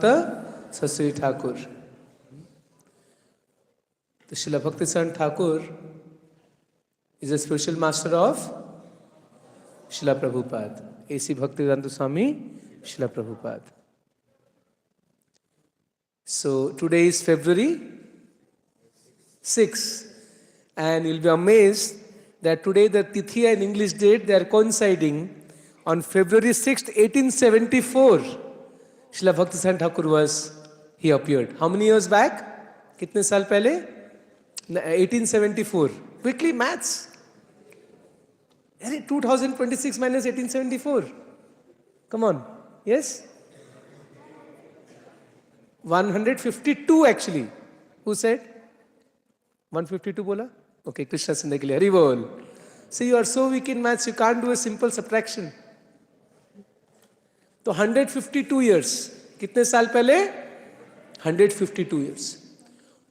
Bhakta Sarsvati Thakur. The Srila Bhaktisiddhanta Thakur is a spiritual master of Srila Prabhupada. A.C. Bhaktisiddhanta Swami, Srila Prabhupada. So today is February 6, and you'll be amazed that today the Tithi and English date, they are coinciding. On February 6th, 1874, Srila Bhaktisiddhanta Thakur he appeared. How many years back? Kitne saal pehle? 1874. Quickly, maths. 2026 minus 1874. Come on. Yes? 152 actually. Who said? 152 bola? Okay, Krishna Sindhi ke liye. Hari bol. See, you are so weak in maths, you can't do a simple subtraction. So 152 years. Kitne saal pehle? 152 years.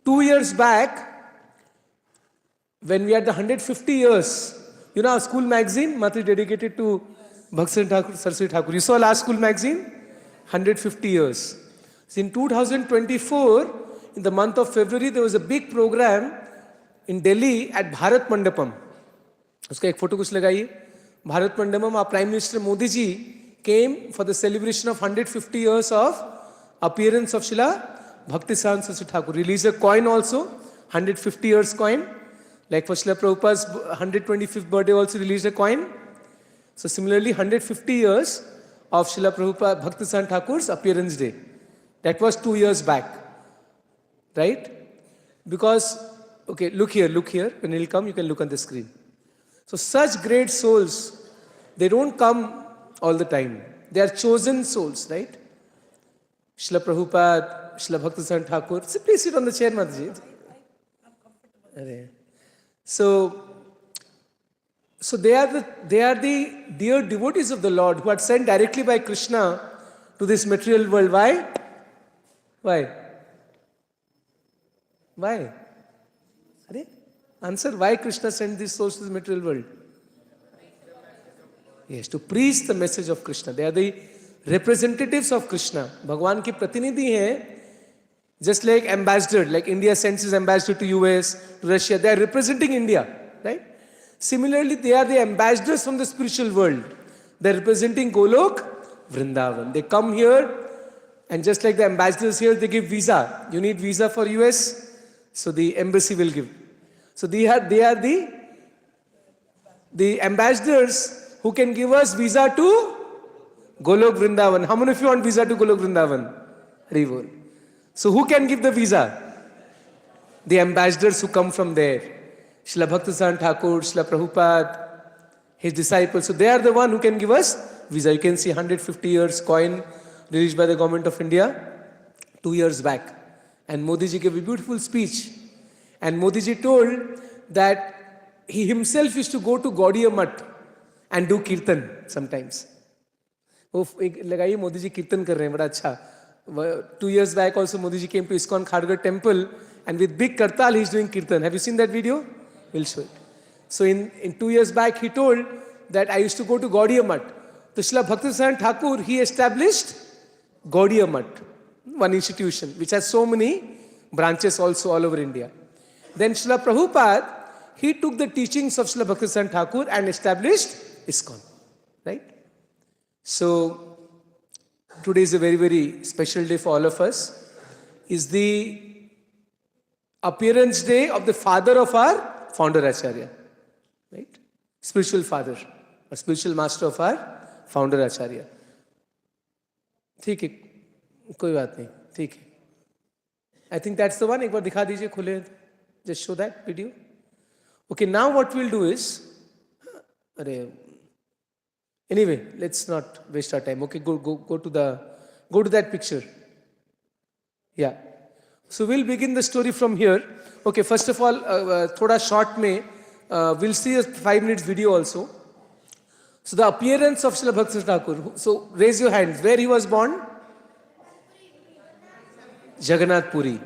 2 years back, when we had the 150 years, you know our school magazine, Mati dedicated to Bhaktisiddhanta Thakur, Sarsvati Thakur. You saw last school magazine? 150 years. So in 2024, in the month of February, there was a big program in Delhi at Bharat Mandapam. Uska ek photo kuch lagaiye. Bharat Mandapam, our Prime Minister Modi ji came for the celebration of 150 years of appearance of Srila Bhaktisiddhanta Sarsvati Thakur. Released a coin also, 150 years coin. Like for Srila Prabhupada's 125th birthday also released a coin. So similarly, 150 years of Srila Prabhupada Bhaktisiddhanta Thakur's appearance day. That was 2 years back. Right? Because, okay, look here. When he'll come, you can look on the screen. So such great souls, they don't come all the time. They are chosen souls, right? Srila Prabhupada, Srila Bhaktisiddhanta Thakur. So please sit on the chair, Mataji. So they are the dear devotees of the Lord who are sent directly by Krishna to this material world. Why? Answer, why Krishna sent these souls to the material world? Yes, to preach the message of Krishna. They are the representatives of Krishna. Bhagwan ki pratinidhi hai. Just like ambassador, like India sends its ambassador to US, to Russia, they are representing India, right? Similarly, they are the ambassadors from the spiritual world. They are representing Golok, Vrindavan. They come here, and just like the ambassadors here, they give visa. You need visa for US, so the embassy will give. So they are the ambassadors who can give us visa to Golok, Vrindavan. How many of you want visa to Golok, Vrindavan? Haribol. So who can give the visa? The ambassadors who come from there. Srila Bhaktisiddhanta Thakur, Srila Prabhupada, his disciples. So they are the one who can give us visa. You can see 150 years coin released by the government of India 2 years back. And Modi ji gave a beautiful speech. And Modi ji told that he himself used to go to Gaudiya Math and do kirtan sometimes. वो लगाइए मोदी जी कीर्तन कर रहे हैं, बड़ा अच्छा. 2 years back also Modi ji came to ISKCON Khadgar temple and with big kartal he's doing kirtan. Have you seen that video? We'll show it. So in 2 years back he told that I used to go to Gaudiya Math. So Srila Bhaktisiddhanta Thakur, he established Gaudiya Math, one institution which has so many branches also all over India. Then Srila Prabhupada, he took the teachings of Srila Bhaktisiddhanta Thakur and established ISKCON. Right? So today is a very, very special day for all of us. Is the appearance day of the father of our founder Acharya. Right? Spiritual father or spiritual master of our founder Acharya. ठीक है, कोई बात नहीं, ठीक है. I think that's the one. एक बार दिखा दीजिए खुले. Just show that video. Okay, now what we'll do is, anyway, let's not waste our time. Okay, go to that picture. Yeah. So we'll begin the story from here. Okay, first of all, thoda short mein, we'll see a 5 minutes video also. So the appearance of Srila Bhaktisiddhanta Thakur. So raise your hands. Where he was born? Jagannath Puri.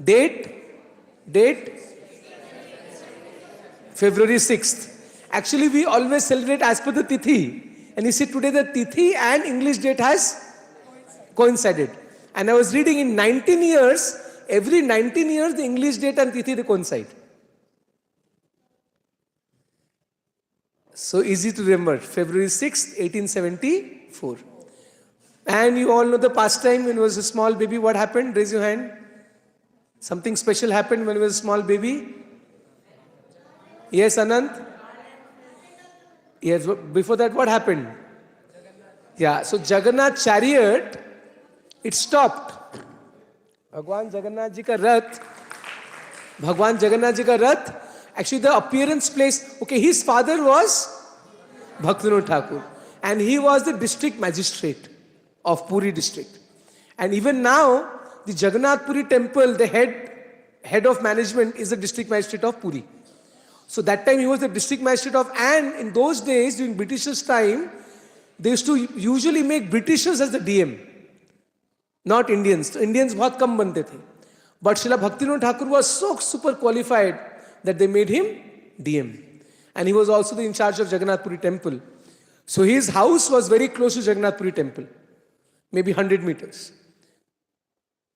Date? February 6th. Actually, we always celebrate as per the Tithi. And you see today the Tithi and English date has coincided. And I was reading in 19 years, every 19 years the English date and Tithi they coincide. So easy to remember, February 6th, 1874. And you all know the pastime when he was a small baby, what happened? Raise your hand. Something special happened when he was a small baby? Yes, Anant? Yes, before that what happened? Yeah, so Jagannath chariot, it stopped. Bhagwan Jagannath ji ka rath, actually the appearance place, okay, his father was Bhaktivinoda Thakur. And he was the district magistrate of Puri district. And even now, the Jagannath Puri temple, the head of management is the district magistrate of Puri. So that time he was the district magistrate of, and in those days, during Britishers' time, they used to usually make Britishers as the DM, not Indians. So Indians बहुत कम बनते थे. But Srila Bhaktivinoda Thakur was so super qualified that they made him DM. And he was also in charge of Jagannath Puri temple. So his house was very close to Jagannath Puri temple, maybe 100 meters.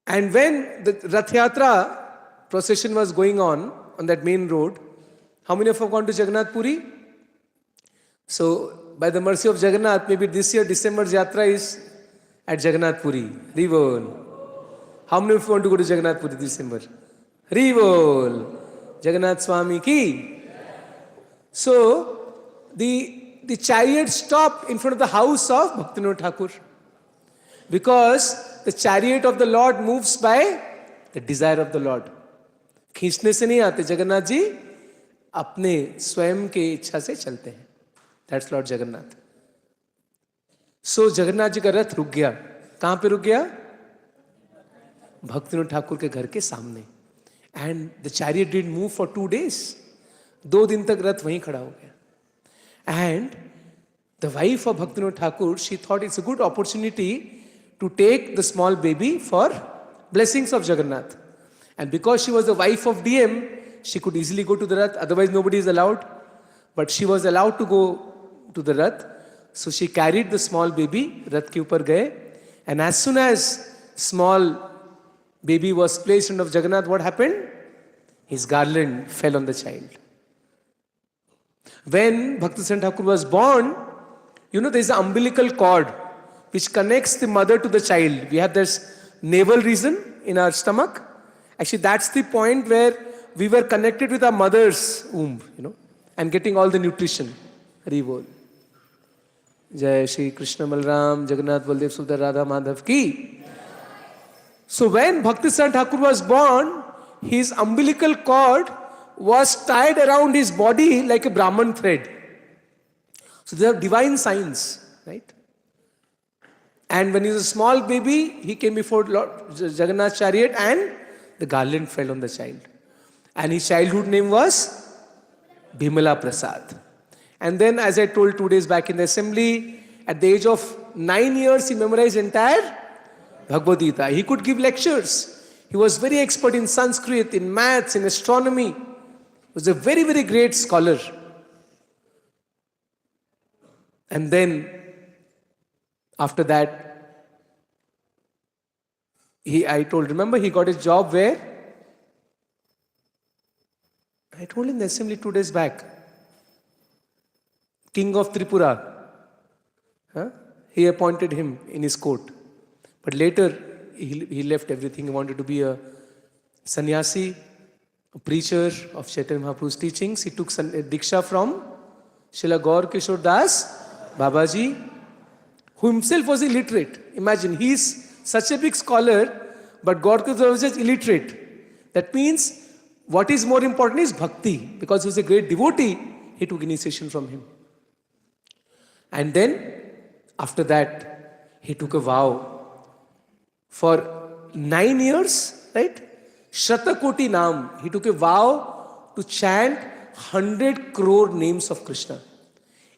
And when the Rath Yatra procession was going on that main road, how many of you have gone to Jagannath Puri? So, by the mercy of Jagannath, maybe this year December's Yatra is at Jagannath Puri. Rivol. How many of you want to go to Jagannath Puri this December? Rivol. Jagannath Swami ki. So, the chariot stopped in front of the house of Bhaktivinoda Thakur. Because the chariot of the Lord moves by the desire of the Lord. खींचने से नहीं आते जगन्नाथ जी, अपने स्वयं के इच्छा से चलते हैं. That's Lord Jagannath. So Jagannath ji का रथ रुक गया. कहाँ पे रुक गया? भक्तिविनोद ठाकुर के घर के सामने. And the chariot didn't move for 2 days. 2 दिन तक रथ वहीं खड़ा हो गया. And the wife of Bhaktivinoda Thakur, she thought it's a good opportunity to take the small baby for blessings of Jagannath. And because she was the wife of DM, she could easily go to the Rath, otherwise nobody is allowed. But she was allowed to go to the Rath. So she carried the small baby, Rath ke upar gaye. And as soon as small baby was placed in front of Jagannath, what happened? His garland fell on the child. When Bhaktisiddhanta Thakur was born, you know there is an umbilical cord which connects the mother to the child. We have this navel region in our stomach. Actually, that's the point where we were connected with our mother's womb, and getting all the nutrition. Hari Bol. Jai Shri Krishna Balram, Jagannath Baldev Subhadra Radha Madhav ki. So when Bhaktisiddhanta Thakur was born, his umbilical cord was tied around his body like a Brahman thread. So they have divine signs, right? And when he was a small baby, he came before Lord Jagannath's chariot and the garland fell on the child. And his childhood name was Bhimala Prasad. And then, as I told 2 days back in the assembly, at the age of 9 years, he memorized entire Bhagavad Gita. He could give lectures. He was very expert in Sanskrit, in maths, in astronomy. He was a very, very great scholar. And then, after that, remember he got his job where? I told in the assembly 2 days back. King of Tripura. He appointed him in his court. But later, he left everything. He wanted to be a sannyasi, a preacher of Chaitanya Mahaprabhu's teachings. He took Diksha from Srila Gaur Kishore Das Babaji, who himself was illiterate. Imagine, he is such a big scholar, but Gaur Kishore was just illiterate. That means, what is more important is bhakti. Because he was a great devotee, he took initiation from him. And then, after that, he took a vow. For 9 years, right? Shatakoti Nam. He took a vow to chant 100 crore names of Krishna.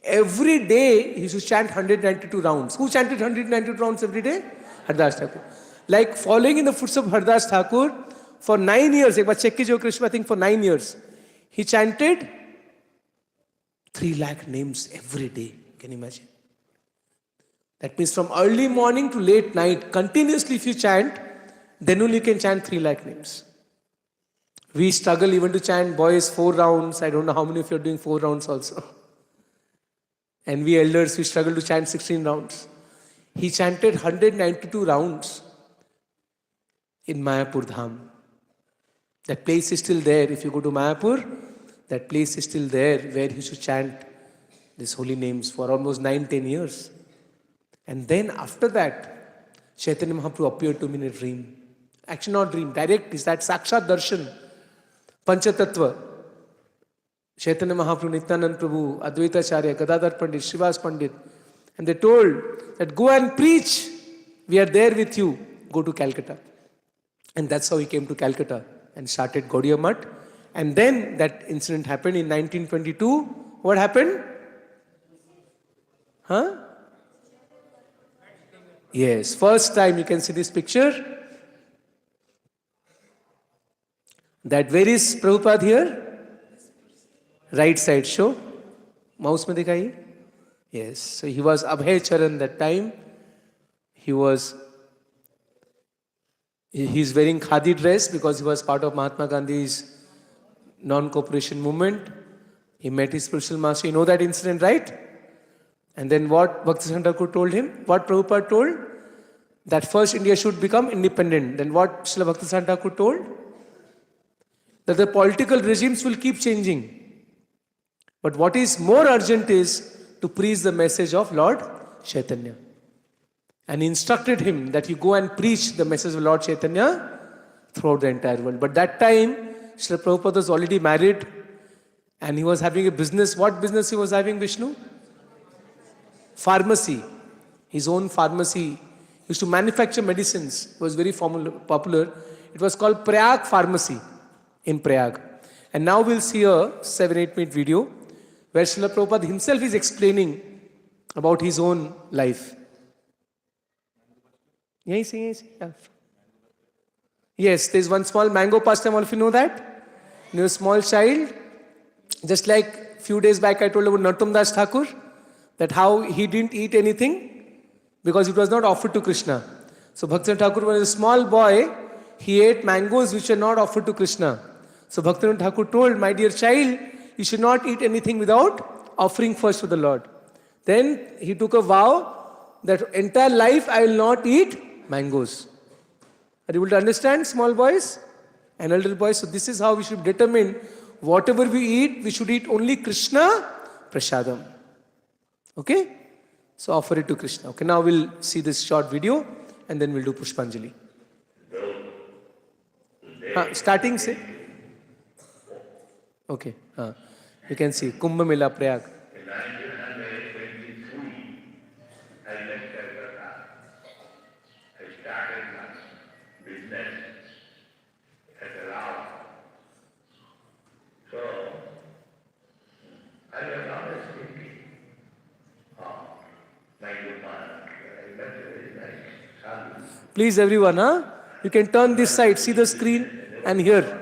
Every day, he should chant 192 rounds. Who chanted 192 rounds every day? Hardas Thakur. Like following in the footsteps of Hardas Thakur, for 9 years, ek baar check kijiye Krishna, I think for 9 years, he chanted 3 lakh names every day. Can you imagine? That means from early morning to late night, continuously if you chant, then only you can chant 3 lakh names. We struggle even to chant, boys, 4 rounds. I don't know how many of you are doing 4 rounds also. And we elders, we struggle to chant 16 rounds. He chanted 192 rounds in Mayapur Dham. That place is still there. If you go to Mayapur, that place is still there where he should chant these holy names for almost 9-10 years. And then after that, Chaitanya Mahaprabhu appeared to me in a dream. Actually not dream, direct is that Sakshat Darshan. Panchatattva. Chaitanya Mahaprabhu, Nityanand Prabhu, Advaita Acharya, Gadadhar Pandit, Srivas Pandit. And they told that go and preach. We are there with you. Go to Calcutta. And that's how he came to Calcutta and started Gaudiya Math. And then that incident happened in 1922. What happened? Huh? Yes, first time you can see this picture. That where is Prabhupada here? Right side, show. Mouse mein dikhaiye. Yes, so he was Abhay Charan that time. He's wearing khadi dress because he was part of Mahatma Gandhi's non-cooperation movement. He met his spiritual master. You know that incident, right? And then what Bhaktisiddhanta Thakur told him? What Prabhupada told? That first India should become independent. Then what Srila Bhaktisiddhanta Thakur told? That the political regimes will keep changing. But what is more urgent is to preach the message of Lord Chaitanya. And he instructed him that you go and preach the message of Lord Chaitanya throughout the entire world. But that time, Srila Prabhupada was already married and he was having a business. What business he was having, Vishnu? Pharmacy. His own pharmacy. He used to manufacture medicines. It was very popular. It was called Prayag Pharmacy in Prayag. And now we'll see a 7-8 minute video where Srila Prabhupada himself is explaining about his own life. Yes, there's one small mango pastime. All of you know that? You know, a small child. Just like few days back I told about Narottam Das Thakur, that how he didn't eat anything because it was not offered to Krishna. So Bhaktisiddhanta Thakur, when he was a small boy, he ate mangoes which were not offered to Krishna. So Bhaktisiddhanta Thakur told, my dear child, you should not eat anything without offering first to the Lord. Then he took a vow that entire life I will not eat mangoes. Are you able to understand, small boys and elder boys? So this is how we should determine whatever we eat, we should eat only Krishna Prasadam. Okay? So offer it to Krishna. Okay, now we'll see this short video and then we'll do Pushpanjali. Starting, say. Okay. You can see Kumbh Mela Prayag. In 1923, I left Calcutta. I started my business at Rao. So, I was always thinking of my good man. I met a very nice son. Please everyone, you can turn this side, see the screen and hear.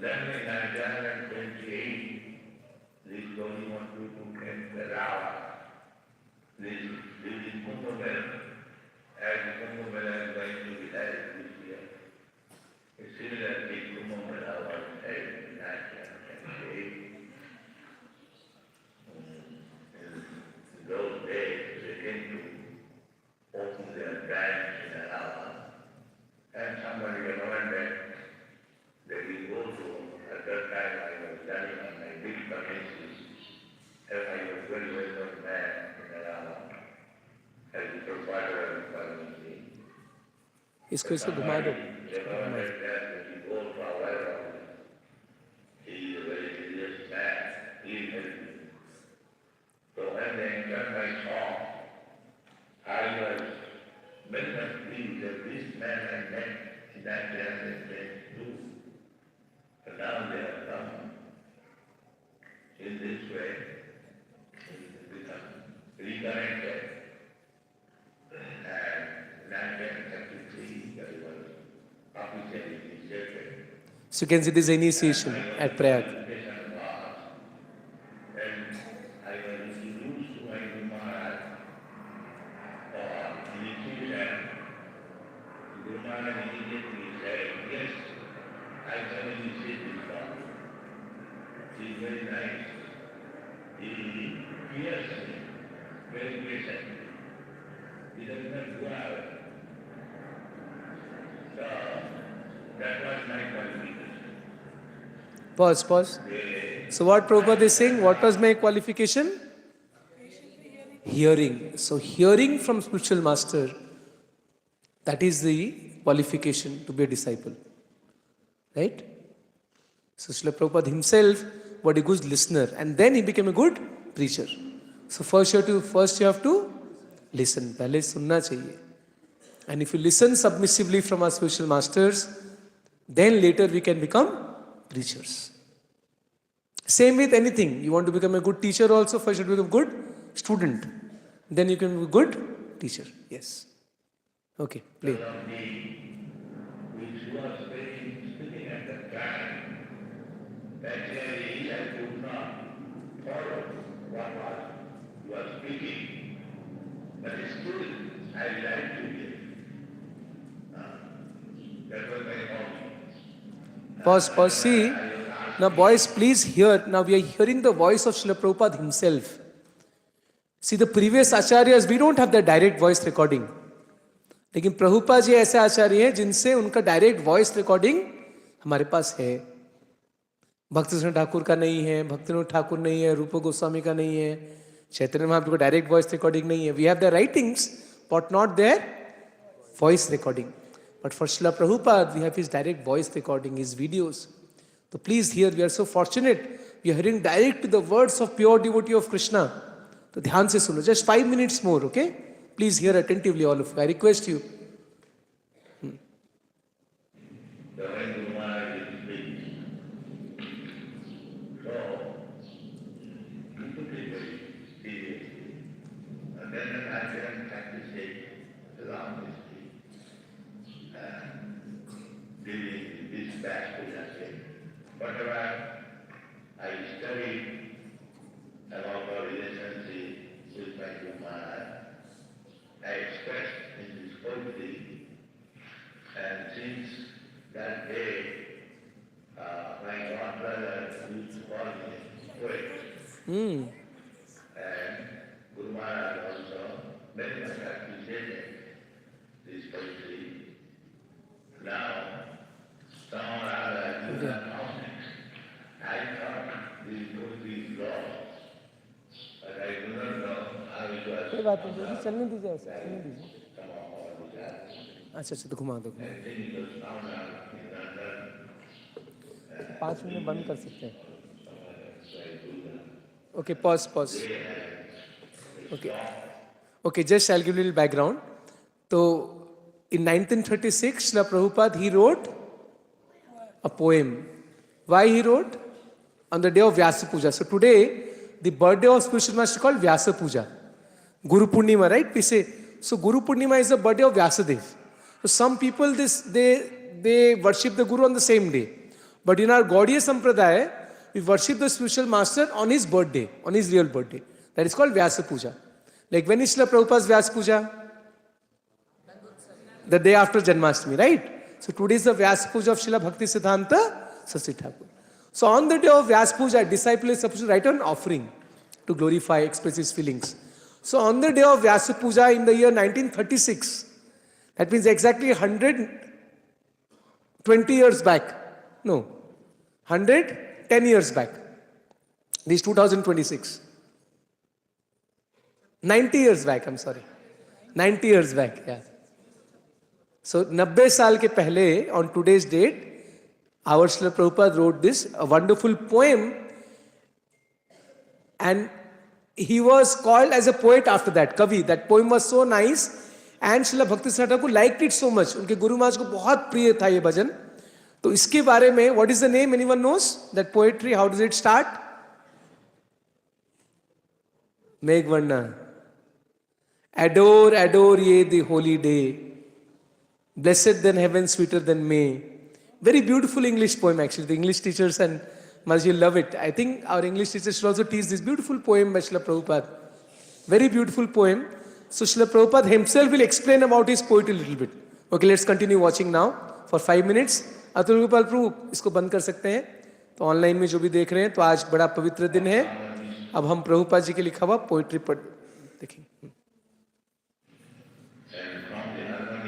Then in 1928, this only one people came to Rao. This is Kumbh Mela. As Kumbh Mela is going to be held this year. Similarly, Kumbh Mela was held in 1928. In those days, they came to open their branch in Rao. And somebody recommended that we go to, at that time I was studying on my big vacancies, and I was very well known man in Rama, as the proprietor of the pharmacy. इसको इसको घुमा दो. Recommended that we go to our warehouse. He is a very serious man, he helped me. So when they entered my shop, I was very much pleased that this man I met in that place too. But now they have come in this way, it has become reconnected. And in 1933, there was officially initiated. So you can see this initiation at Prayag. And I was introduced to my Maharaj Guru Maharaj immediately said, yes, I suddenly see this God. He is very nice. He hears me very patiently. He does not go out. So, that was my qualification. Pause. So what Prabhupada is saying, what was my qualification? Hearing. So hearing from spiritual master, that is the qualification to be a disciple. Right? So Srila Prabhupada himself was a good listener and then he became a good preacher. So first you have to listen. Pehle sunna chahiye. And if you listen submissively from our spiritual masters, then later we can become preachers. Same with anything. You want to become a good teacher also, first you have to become a good student. Then you can be a good teacher. Yes. Okay, play. Which was speaking at that time, actually I could not follow what was speaking, but still I like to hear. That was my hobby. Pause. See, now boys, please hear. Now we are hearing the voice of Srila Prabhupada himself. See, the previous acharyas, we don't have the direct voice recording. लेकिन प्रभुपाद जी ऐसे आचार्य हैं जिनसे उनका direct voice recording हमारे पास है. भक्तिसिद्धांत ठाकुर का नहीं है, भक्तिविनोद ठाकुर नहीं है, रूप गोस्वामी का नहीं है, चैतन्य महाप्रभु का डायरेक्ट वॉइस रिकॉर्डिंग नहीं है. We have the writings but not their voice recording. But for Srila Prabhupada we have his direct voice recording, his videos. तो please hear, we are so fortunate, we are hearing direct the words of pure devotee of Krishna. तो ध्यान से सुनो, just 5 minutes more, okay? Please hear attentively all of you, I request you. Whatever I studied about our relationship with my Guru Maharaj, I expressed in this poetry, and since that day, my godbrother used to call me poet. And Guru Maharaj also very much appreciated this poetry. Now, somehow or other, I thought these poetry is lost, but I do not know how it was. कोई बात नहीं, चलने दीजिए, चलने दीजिए. अच्छा तो घुमा दो. 5 मिनट बंद कर सकते हैं. Okay, pause. Okay, just I will give little background. तो in 1936, Srila Prabhupada, he wrote a poem. Why he wrote? On the day of Vyasa Puja. So today, the birthday of spiritual master is called Vyasa Puja. Guru Purnima, right? We say. So Guru Purnima is the birthday of Vyasadev. So some people, they worship the Guru on the same day. But in our Gaudiya Sampradaya, we worship the spiritual master on his birthday, on his real birthday. That is called Vyasa Puja. Like when is Srila Prabhupada's Vyasa Puja? The day after Janmashtami, right? So today is the Vyasa Puja of Srila Bhaktisiddhanta Sarsvati Thakur. So on the day of Vyasa Puja, a disciple is supposed to write an offering to glorify, express his feelings. So on the day of Vyasa Puja in the year 1936, that means exactly 120 years back. No, 110 years back. This 2026. 90 years back, I'm sorry. 90 years back, yeah. So 90 साल के पहले, on today's date, our Srila Prabhupada wrote this, a wonderful poem, and he was called as a poet after that, Kavi. That poem was so nice, and Srila Bhaktisiddhanta Thakur liked it so much. उनके गुरु महाराज को बहुत प्रिय था ये भजन. तो इसके बारे में, what is the name? Anyone knows that poetry? How does it start? Meghvarna. Adore, adore ye the holy day. Blessed than heaven, sweeter than May. Very beautiful English poem actually. The English teachers and Maharaj love it. I think our English teachers should also teach this beautiful poem by Srila Prabhupada. Very beautiful poem. So Srila Prabhupada himself will explain about his poetry a little bit. Okay, let's continue watching now for 5 minutes. Atul Gopal Prabhu इसको बंद कर सकते हैं. तो online में जो भी देख रहे हैं, तो आज बड़ा पवित्र दिन है. अब हम प्रभुपाद जी के लिखा हुआ पोइट्री पढ़ देखेंगे. And from the other